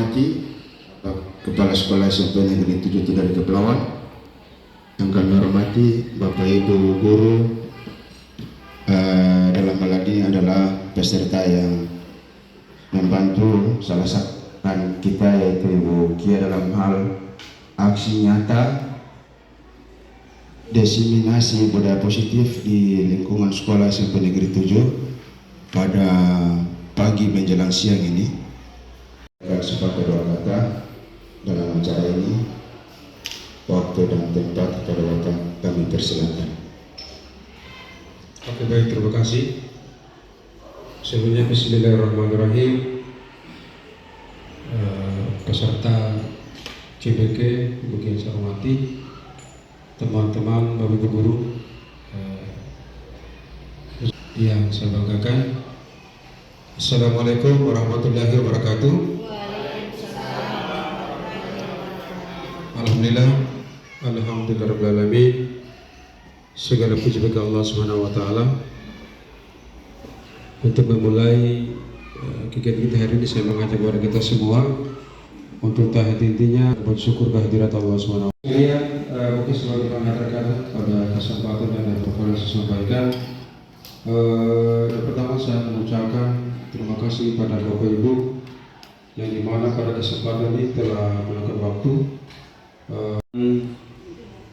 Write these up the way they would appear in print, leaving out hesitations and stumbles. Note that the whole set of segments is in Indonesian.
hormati Kepala Sekolah SMP Negeri 7 dari Kepulauan, yang kami hormati Bapak Ibu guru, dalam hal ini adalah peserta yang membantu salah satu kita, yaitu Ibu Kia, dalam hal aksi nyata diseminasi budaya positif di lingkungan sekolah SMP Negeri 7 pada pagi menjelang siang ini. Sepakat dua kata dalam acara ini, waktu dan tempat pada Bapak kami persilakan. Oke, baik, terima kasih. Sebelumnya bismillahirrahmanirrahim. Peserta CBK mungkin saya hormati, teman-teman Bapak Ibu guru yang saya banggakan. Assalamualaikum warahmatullahi wabarakatuh. Alhamdulillahirrahmanirrahim. Segala puji bagi Allah Subhanahu wa Ta'ala. Untuk memulai kegiatan kita hari ini, saya mengajak kepada kita semua untuk intinya bersyukur kehadirat Allah Subhanahu wa Ta'ala. Kemudian mungkin sebagai pengantar kata pada kesempatan yang dapat saya sampaikan, yang pertama saya mengucapkan terima kasih pada Bapak Ibu yang dimana pada kesempatan ini telah meluangkan waktu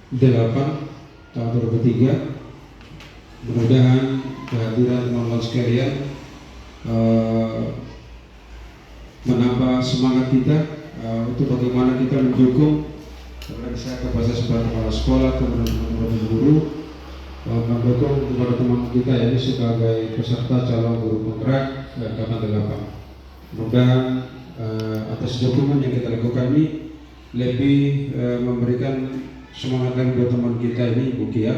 8 tahun 2023. Mudah-mudahan kehadiran teman-teman sekalian menambah semangat kita untuk bagaimana kita mendukung saya kepada kepala sekolah, teman-teman guru, mendukung kepada teman kita ini sebagai peserta calon guru penggerak angkatan 8. Mudah-mudahan atas dukungan yang kita lakukan ini lebih memberikan semangat lagi buat teman kita ini, Bu Kia,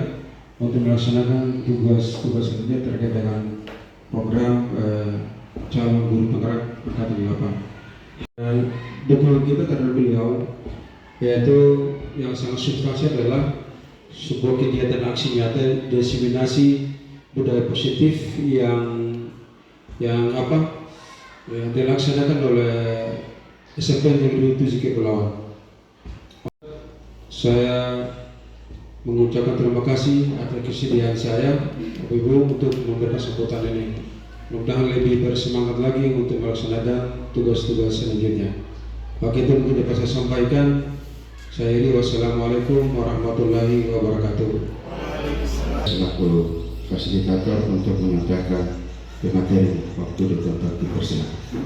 untuk melaksanakan tugas-tugas kerja terkait dengan program calon guru penggerak angkatan 8. Dukungan kita terhadap beliau yaitu yang sangat substansial adalah sebuah kegiatan aksi nyata diseminasi budaya positif yang dilaksanakan oleh SMP Negeri 7 Kepulauan. Saya mengucapkan terima kasih atas kesediaan saya, Bapak Ibu, untuk memberikan sambutan ini. Mudah-mudahan lebih bersemangat lagi untuk melaksanakan tugas-tugas selanjutnya. Maka itu mungkin dapat saya sampaikan. Saya ini wassalamualaikum warahmatullahi wabarakatuh. Selaku fasilitator untuk menyampaikan materi, waktu di tempat dipersilakan.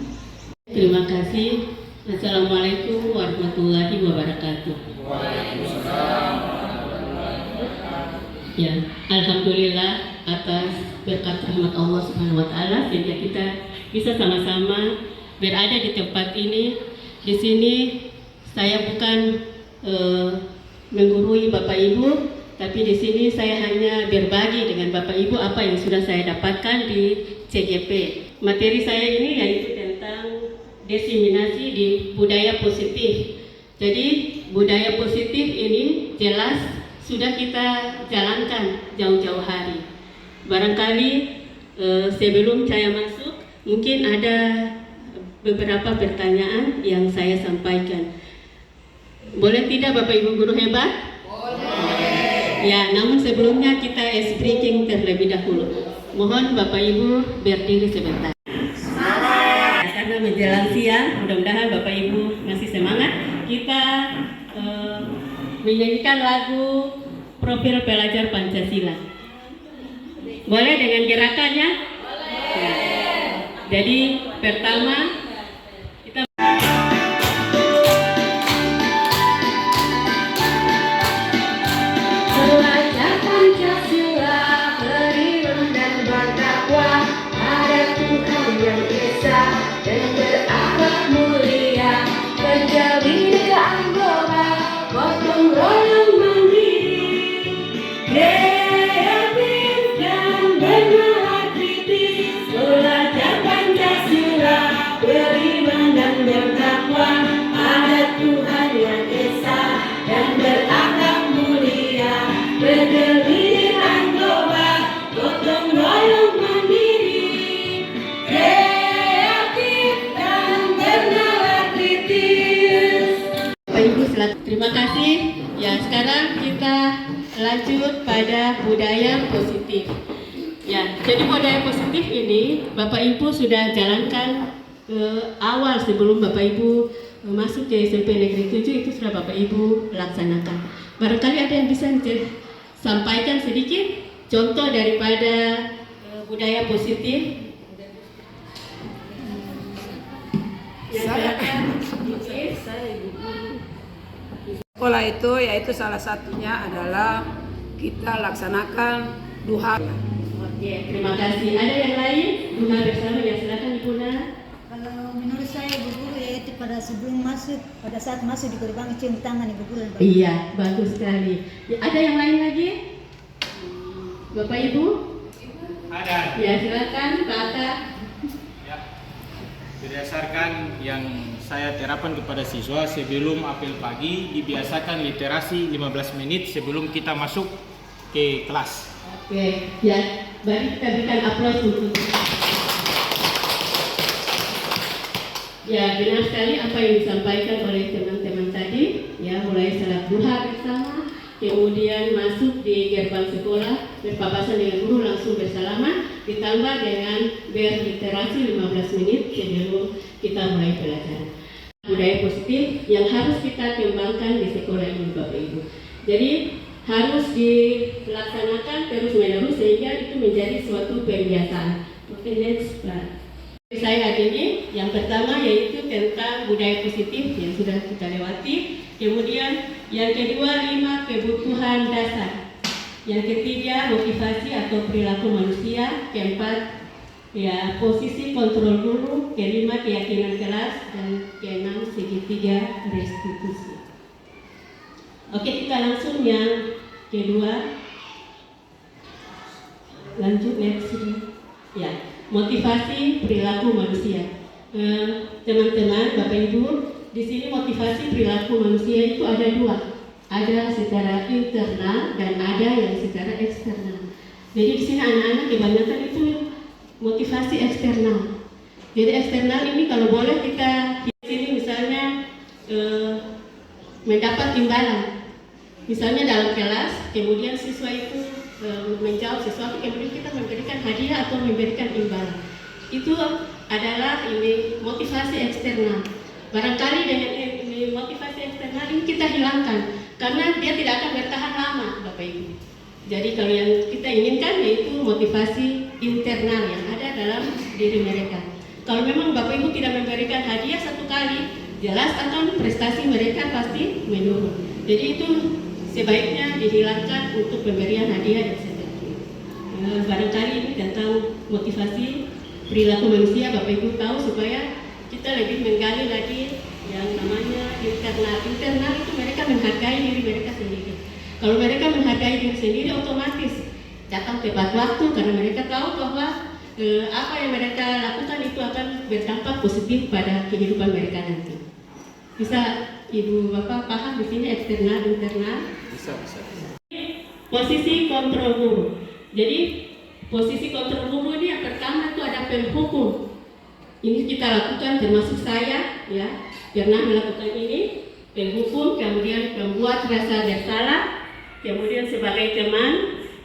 Terima kasih. Assalamualaikum warahmatullahi wabarakatuh. Ya, alhamdulillah atas berkat rahmat Allah Subhanahu wa Ta'ala sehingga kita bisa sama-sama berada di tempat ini. Di sini saya bukan menggurui Bapak Ibu, tapi di sini saya hanya berbagi dengan Bapak Ibu apa yang sudah saya dapatkan di CGP. Materi saya ini yaitu tentang diseminasi di budaya positif. Jadi budaya positif ini jelas sudah kita jalankan jauh-jauh hari. Barangkali sebelum saya masuk, mungkin ada beberapa pertanyaan yang saya sampaikan. Boleh tidak Bapak Ibu guru hebat? Boleh. Ya, namun sebelumnya kita ice breaking terlebih dahulu. Mohon Bapak Ibu berdiri sebentar. Semangat! Karena menjelang siang, mudah-mudahan Bapak Ibu masih semangat. Kita menyanyikan lagu Profil Pelajar Pancasila. Boleh dengan gerakannya? Boleh. Ya. Jadi pertama kita belajar Pancasila, beriman dan bertakwa pada Tuhan yang esa dan berakhlak mulia, menjadi anggota gotong royong mandiri, kreatif dan bernalar kritis, belajar Pancasila. kasih. Ya, sekarang kita lanjut pada budaya positif. Ya, jadi budaya positif ini Bapak Ibu sudah jalankan awal sebelum Bapak Ibu masuk ke SMP Negeri 7, itu sudah Bapak Ibu laksanakan. Barangkali ada yang bisa sampaikan sedikit contoh daripada budaya positif. Sekolah itu yaitu salah satunya adalah kita laksanakan duha. Oke, terima kasih. Ada yang lain? Duha bersama, ya silakan Ibu Na. Kalau menurut saya Ibu Guru yaitu pada saat masuk di gerbang cium tangan Ibu Guru. Iya, bagus sekali. Ya, ada yang lain lagi? Bapak Ibu? Ada. Ya, silakan Pak Atta. Ya. Berdasarkan yang saya terapkan kepada siswa sebelum apel pagi, dibiasakan literasi 15 menit sebelum kita masuk ke kelas. Oke, ya, mari kita berikan aplaus untuk. Ya, benar sekali apa yang disampaikan oleh teman-teman tadi. Ya, mulai salat duha bersama, kemudian masuk di gerbang sekolah, berpapasan dengan guru langsung bersalaman, ditambah dengan berliterasi 15 menit sebelum kita mulai pelajaran. Budaya positif yang harus kita kembangkan di sekolah ini Bapak Ibu. Jadi harus dilaksanakan terus-menerus sehingga itu menjadi suatu kebiasaan. Oke, next Pak. Saya hari ini yang pertama yaitu tentang budaya positif yang sudah kita lewati. Kemudian yang kedua 5 kebutuhan dasar. Yang ketiga motivasi atau perilaku manusia. Keempat ya posisi kontrol guru. Kelima keyakinan kelas dan keenam segitiga restitusi. Oke, kita langsung yang kedua. Lanjut next. Ya, motivasi perilaku manusia. Teman-teman, Bapak Ibu, di sini motivasi perilaku manusia itu ada dua. Ada secara internal dan ada yang secara eksternal. Jadi di sini anak-anak kebanyakan itu motivasi eksternal. Jadi eksternal ini kalau boleh kita di sini misalnya mendapat imbalan. Misalnya dalam kelas, kemudian siswa itu menjawab sesuatu, kemudian kita memberikan hadiah atau memberikan imbalan. Itu adalah ini motivasi eksternal. Barangkali dengan ini motivasi eksternal ini kita hilangkan karena dia tidak akan bertahan lama, Bapak Ibu. Jadi kalau yang kita inginkan yaitu motivasi internal yang ada dalam diri mereka. Kalau memang Bapak Ibu tidak memberikan hadiah satu kali, jelas akan prestasi mereka pasti menurun. Jadi itu sebaiknya dihilangkan untuk pemberian hadiah dan sebagainya. Barangkali ini tentang motivasi perilaku manusia Bapak Ibu tahu supaya kita lebih menggali lagi yang namanya internal. Internal itu mereka menghargai diri mereka sendiri. Kalau mereka menghargai diri sendiri otomatis datang tepat waktu karena mereka tahu bahwa apa yang mereka lakukan itu akan berdampak positif pada kehidupan mereka nanti. Bisa Ibu Bapak paham di sini eksternal internal? Bisa. Posisi kontrol guru. Jadi posisi kontrol guru ini yang pertama itu ada penghukum. Ini kita lakukan termasuk saya ya pernah melakukan ini, penghukum, kemudian pembuat rasa bersalah, kemudian sebagai teman,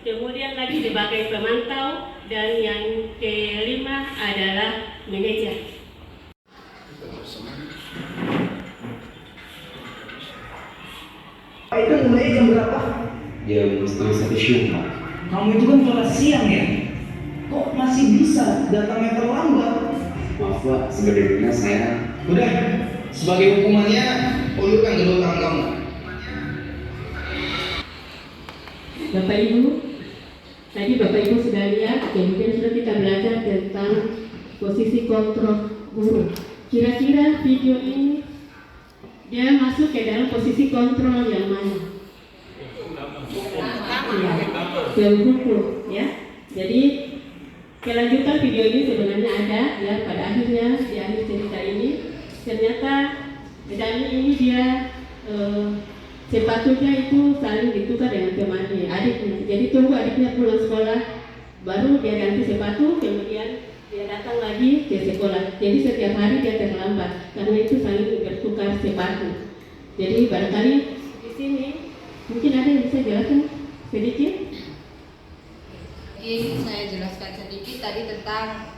kemudian lagi sebagai pemantau, dan yang kelima adalah manajer. Itu mulai jam berapa? Jam 1:30 Pak. Kamu itu kan kelas siang ya? Kok masih bisa datangnya terlambat? Maaf Pak, sebenarnya saya. Udah, sebagai hukumannya ulurkan kedua tangan kamu. Bapak Ibu, tadi Bapak Ibu sudah lihat, kemudian sudah kita belajar tentang posisi kontrol guru. Kira-kira video ini dia masuk ke dalam posisi kontrol yang mana? Ya, hukum ya. Jadi kelanjutan video ini sebenarnya ada ya pada akhirnya di akhir cerita ini ternyata Dani ini dia sepatunya itu saling ditukar dengan temannya, adiknya. Jadi tunggu adiknya pulang sekolah, baru dia ganti sepatu, kemudian dia datang lagi ke sekolah. Jadi setiap hari dia terlambat karena itu saling bertukar sepatu. Jadi barangkali di sini mungkin ada yang bisa jelaskan sedikit. Ini saya jelaskan sedikit tadi tentang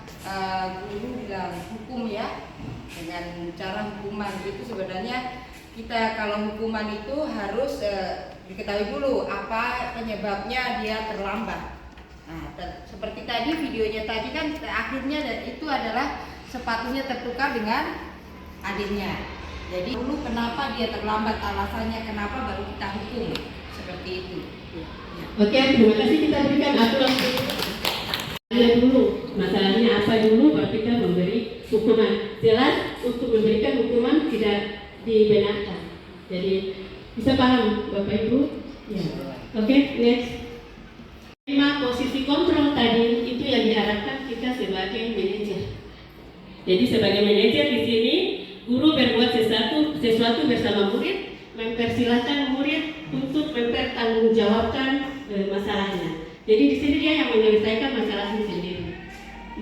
guru bilang hukum ya, dengan cara hukuman itu sebenarnya kita kalau hukuman itu harus diketahui dulu apa penyebabnya dia terlambat. Nah, seperti tadi videonya tadi kan akhirnya dan itu adalah sepatunya tertukar dengan adiknya. Jadi dulu kenapa dia terlambat, alasannya kenapa baru kita hukum seperti itu. Oke, terima kasih, kita berikan aplaus dulu. Masalahnya apa dulu baru kita memberi hukuman. Jelas untuk memberikan hukuman tidak dibenarkan. Jadi bisa paham Bapak Ibu? Ya. Oke, next. 5 posisi kontrol tadi itu yang diharapkan kita sebagai manajer. Jadi sebagai manajer di sini guru berbuat sesuatu bersama murid, mempersilahkan murid untuk mempertanggungjawabkan masalahnya. Jadi di sini dia yang menyelesaikan masalahnya sendiri.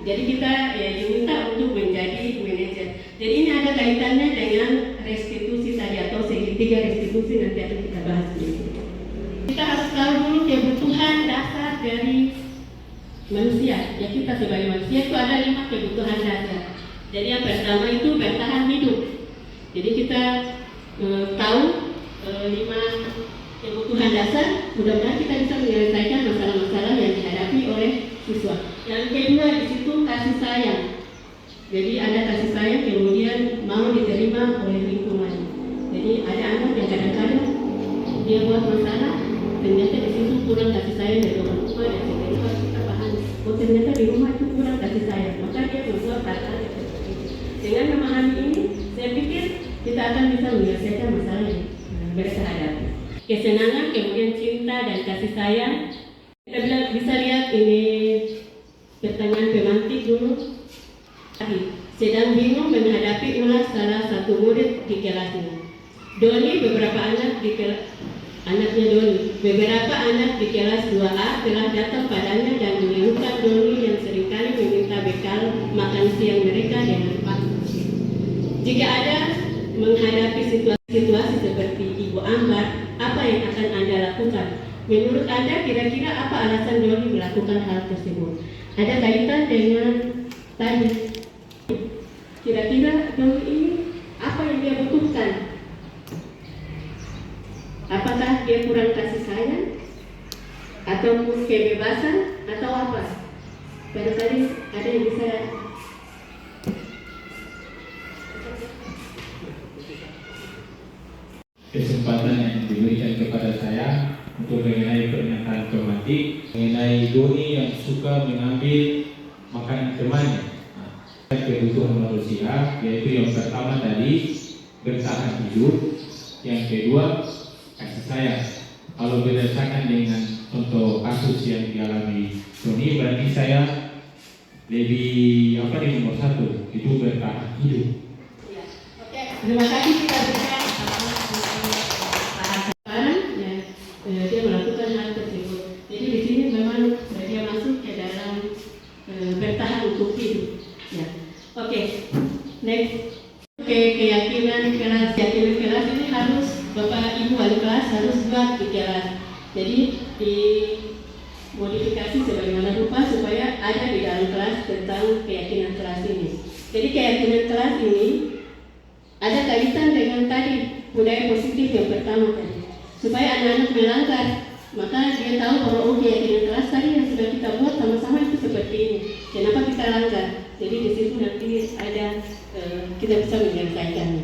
Jadi kita diminta untuk menjadi manajer. Jadi ini ada kaitannya dengan restitusi tadi atau segitiga restitusi, nanti akan kita bahas sedikit. Kita harus tahu dulu kebutuhan dasar dari manusia. Ya, kita sebagai manusia itu ada 5 kebutuhan dasar. Jadi yang pertama itu bertahan hidup. Jadi kita tahu 5 kebutuhan dasar. Mudah-mudahan kita bisa menyelesaikan masalah-masalah yang dihadapi oleh siswa. Yang kedua di situ kasih sayang. Jadi ada kasih sayang kemudian mau diterima oleh lingkungan. Jadi ada anak yang kadang-kadang dia buat masalah, ternyata di situ kurang kasih sayang dari orang tua dan sebagainya. Kita paham, oh ternyata di rumah itu kurang kasih sayang, maka dia membuat hal-hal yang seperti itu. Dengan memahami ini, saya pikir kita akan bisa menyelesaikan masalah yang mereka hadapi. Kesenangan, kemudian cinta dan kasih sayang. Kita bisa lihat ini pertanyaan pemantik dulu. Sedang bingung menghadapi ulas salah satu murid di kelasnya. Doni beberapa anak di anaknya Doni. Beberapa anak di kelas 2A telah datang padanya dan mengeluhkan Doni yang seringkali meminta bekal makan siang mereka dengan paksa. Jika ada menghadapi situasi seperti Ibu Ambar, apa yang akan Anda lakukan? Menurut Anda kira-kira apa alasan Doni melakukan hal tersebut? Ada kaitan dengan tadi. Kira-kira Doni ini apa yang dia butuhkan? Apakah dia kurang kasih sayang? Atau kebebasan? Atau apa? Barangkali ada yang bisa kesempatan yang diberikan kepada saya untuk mengenai pernyataan pemantik mengenai Doni yang suka mengambil makanan temannya. Kebutuhan manusia yaitu yang pertama tadi bertahan hidup, yang kedua kasih sayang. Kalau berdasarkan dengan contoh kasus yang dialami Doni, berarti saya lebih di nomor 1 itu bertahan hidup. Ya. Oke, terima kasih kita berikan sekarang ya, dia melakukan hal tersebut. Jadi di sini memang dia masuk ke dalam bertahan untuk hidup. Ya. Oke, next. Keyakinan kelas ini harus Bapak Ibu wali kelas harus buat di kelas. Jadi di modifikasi sebagaimana rupa supaya ada di dalam kelas tentang keyakinan kelas ini. Jadi keyakinan kelas ini ada kaitan dengan tadi budaya positif yang pertama tadi. Supaya anak-anak melanggar, maka dia tahu bahwa keyakinan kelas tadi yang sudah kita buat sama-sama itu seperti ini. Kenapa kita langgar? Jadi di situ nanti ada kita bisa menyelesaikannya.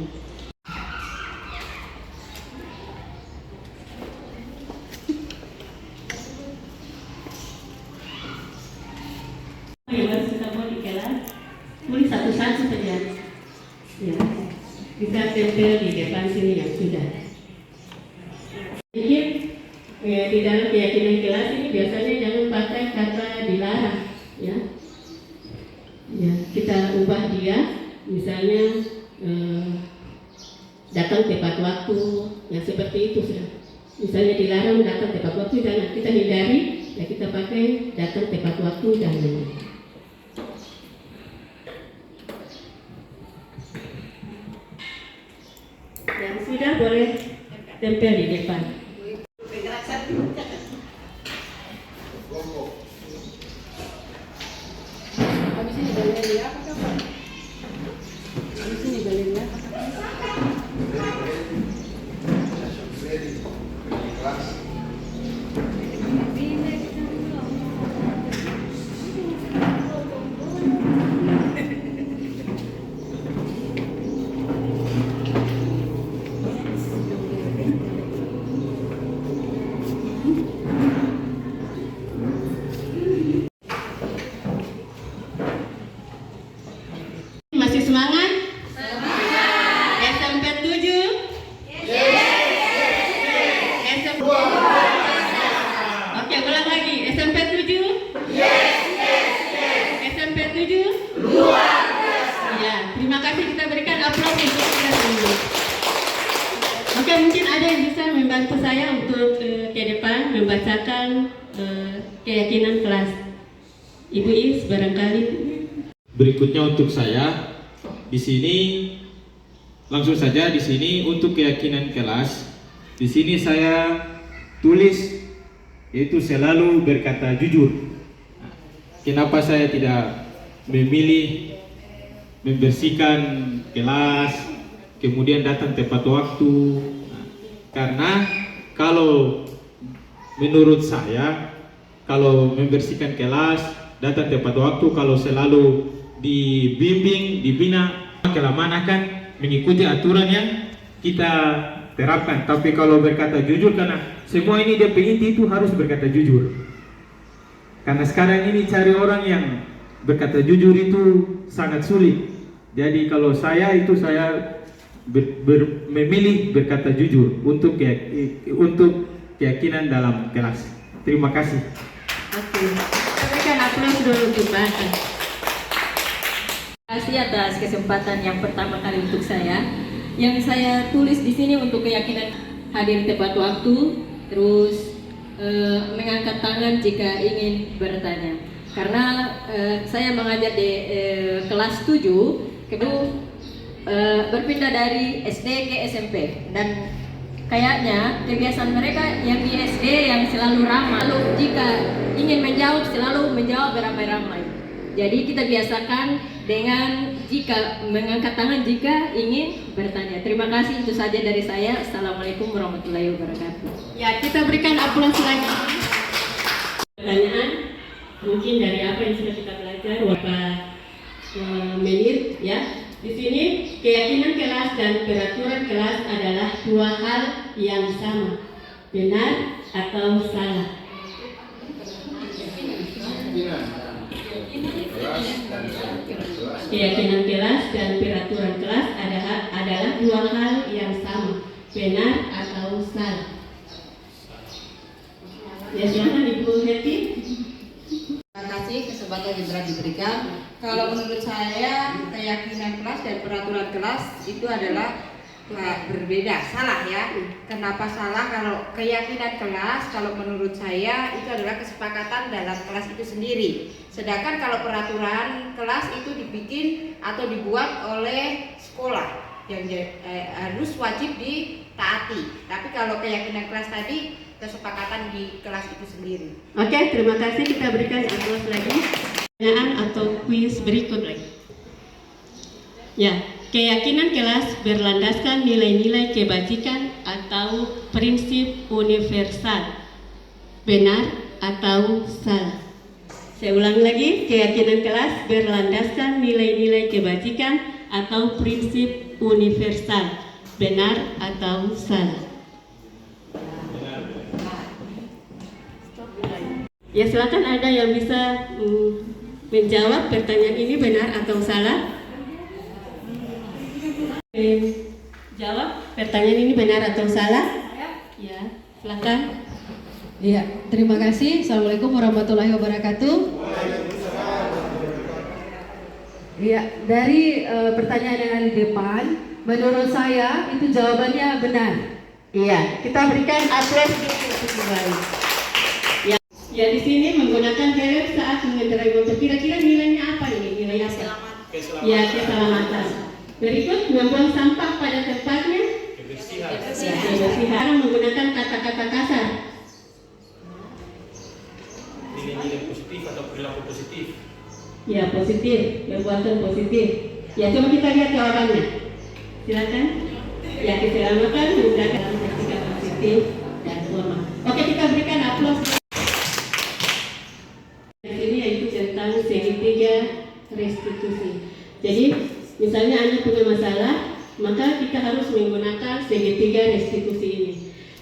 Yang harus kita buat di kelas, tulis satu-satu saja. Ya, bisa tempel di depan sini yang sudah. Jadi di dalam keyakinan kelas ini biasanya jangan pakai kata dilarang, ya. Ya, kita ubah dia, misalnya datang tepat waktu, yang seperti itu sudah. Misalnya dilarang datang tepat waktu, jangan kita hindari, ya kita pakai datang tepat waktu dan yang sudah boleh tempel di depan. Habis ini galeri apa kapan? Habis ini galeri apa? Masih semangat? SMP 7? SMP. Oke, ulang lagi. SMP 7? SMP 7? Ya, terima kasih, kita berikan aplaus untuk kita semua. Oke, mungkin ada yang bisa membantu saya untuk ke depan membacakan keyakinan kelas. Ibu Is barangkali. Berikutnya untuk saya di sini langsung saja di sini untuk keyakinan kelas. Di sini saya tulis yaitu selalu berkata jujur. Kenapa saya tidak memilih membersihkan kelas, kemudian datang tepat waktu? Karena kalau menurut saya kalau membersihkan kelas, datang tepat waktu, kalau selalu dibimbing, dibina, kelamaan akan mengikuti aturan yang kita terapkan. Tapi kalau berkata jujur, karena semua ini dia inti itu harus berkata jujur. Karena sekarang ini cari orang yang berkata jujur itu sangat sulit. Jadi kalau saya itu saya memilih berkata jujur untuk keyakinan dalam kelas. Terima kasih. Oke, berikan aplaus dulu untuk Pak. Terima kasih atas kesempatan yang pertama kali untuk saya. Yang saya tulis di sini untuk keyakinan hadir tepat waktu, terus mengangkat tangan jika ingin bertanya. Karena saya mengajar di kelas 7, berpindah dari SD ke SMP, dan kayaknya kebiasaan mereka yang di SD yang selalu ramah, lalu jika ingin menjawab selalu menjawab beramai-ramai. Jadi kita biasakan dengan jika mengangkat tangan jika ingin bertanya. Terima kasih, itu saja dari saya. Assalamualaikum warahmatullahi wabarakatuh. Ya, kita berikan aplaus lagi. Pertanyaan mungkin dari apa yang sudah kita belajar beberapa menit ya. Di sini keyakinan kelas dan peraturan kelas adalah dua hal yang sama, benar atau salah. Keyakinan kelas dan peraturan kelas adalah dua hal yang sama, benar atau salah. Ya, silakan Ibu Heti. Terima kasih kesempatan yang telah diberikan. Kalau menurut saya keyakinan kelas dan peraturan kelas itu adalah berbeda, salah ya. Kenapa salah? Kalau keyakinan kelas, kalau menurut saya itu adalah kesepakatan dalam kelas itu sendiri. Sedangkan kalau peraturan kelas itu dibikin atau dibuat oleh sekolah yang harus wajib ditaati. Tapi kalau keyakinan kelas tadi kesepakatan di kelas itu sendiri. Oke, terima kasih, kita berikan aplaus lagi. Pertanyaan atau kuis berikut lagi. Ya, keyakinan kelas berlandaskan nilai-nilai kebajikan atau prinsip universal. Benar atau salah? Saya ulang lagi, keyakinan kelas berlandaskan nilai-nilai kebajikan atau prinsip universal. Benar atau salah? Ya, silakan ada yang bisa menjawab pertanyaan ini benar atau salah. Jawab pertanyaan ini benar atau salah? Ya, silakan. Iya, terima kasih. Assalamualaikum warahmatullahi wabarakatuh. Iya, dari pertanyaan yang ada di depan, menurut saya itu jawabannya benar. Iya, kita berikan aplaus untuk kembali. Ya, di sini menggunakan helm saat mengendarai motor. Kira-kira nilainya apa ini? Nilai apa? Keselamatan. Ya, keselamatan. Berikut membuang sampah pada tempatnya. Kebersihan. Kebersihan. Ya, positif, perbuatan positif. Ya, coba kita lihat jawabannya. Silakan. Ya, keselamatan menggunakan sikap positif dan formal. Oke, kita berikan aplaus. Ini yaitu tentang segitiga restitusi. Jadi, misalnya Anda punya masalah, maka kita harus menggunakan segitiga restitusi ini.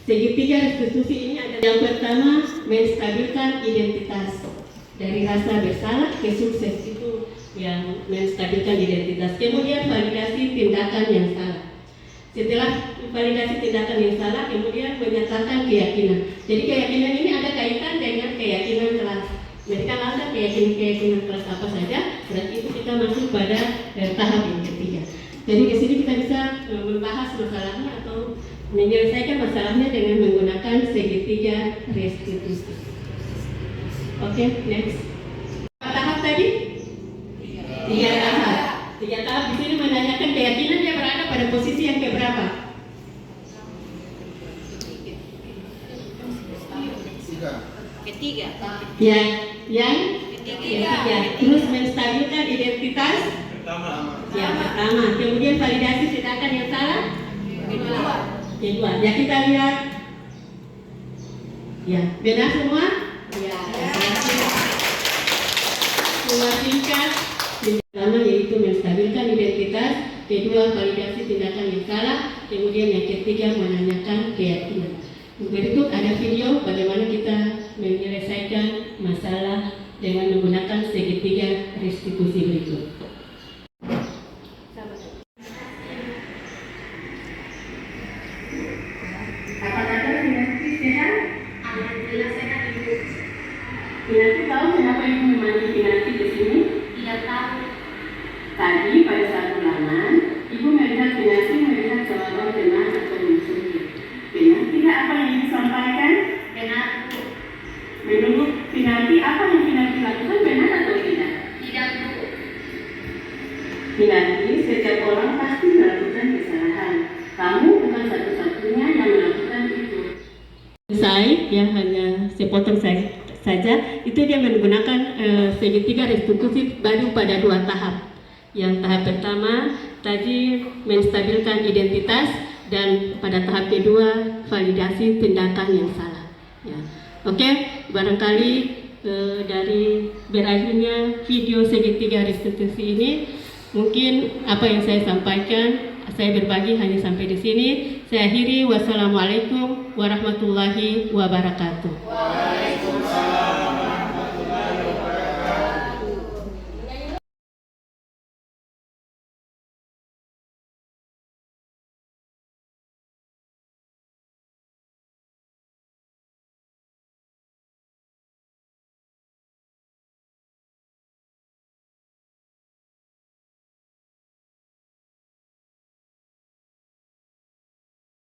Segitiga restitusi ini adalah yang pertama, menstabilkan identitas. Dari rasa bersalah ke sukses, itu yang menstabilkan identitas. Kemudian validasi tindakan yang salah. Setelah validasi tindakan yang salah, kemudian menyatakan keyakinan. Jadi keyakinan ini ada kaitan dengan keyakinan kelas. Mereka ada keyakinan kelas apa saja, berarti itu kita masuk pada tahap yang ketiga. Jadi di sini kita bisa membahas masalahnya atau menyelesaikan masalahnya dengan menggunakan segitiga restitusi. Oke, next. Berapa tahap tadi? 3 tahap. 3 tahap di sini menanyakan keyakinan dia berada pada posisi yang keberapa? Ketiga. Ya, yang ketiga. Terus menstabilkan identitas. Ya, pertama. Kemudian validasi tindakan yang salah. Kedua. Ya, kita lihat. Ya, benar semua? Ya. Semua tingkat. Pertama yaitu menstabilkan identitas. Kedua, validasi tindakan yang salah. Kemudian yang ketiga menanyakan keyakinan. Berikut ada video bagaimana kita menyelesaikan masalah dengan menggunakan segitiga restitusi berikut. Apa kata Kinanti sehat? Alhamdulillah sehat Ibu. Kinanti tahu kenapa Ibu memanggil Kinanti di sini? Tidak tahu. Tadi pada saat ulangan, Ibu melihat Kinanti melihat jawaban benar atau musuhnya. Benar tidak apa yang disampaikan? Benar. Menurut Kinanti, apa yang Kinanti lakukan benar atau tidak? Tidak, Bu. Kinanti, setiap orang pasti melakukan kesalahan. Kamu bukan satu-satunya yang melakukan itu. Saya ya hanya sepotong saja. Itu dia menggunakan segitiga restitusi baru pada 2 tahap. Yang tahap pertama tadi menstabilkan identitas dan pada tahap kedua validasi tindakan yang salah. Ya. Oke, barangkali dari berakhirnya video segitiga restitusi ini mungkin apa yang saya sampaikan saya berbagi hanya sampai di sini. Saya akhiri. Wassalamualaikum warahmatullahi wabarakatuh.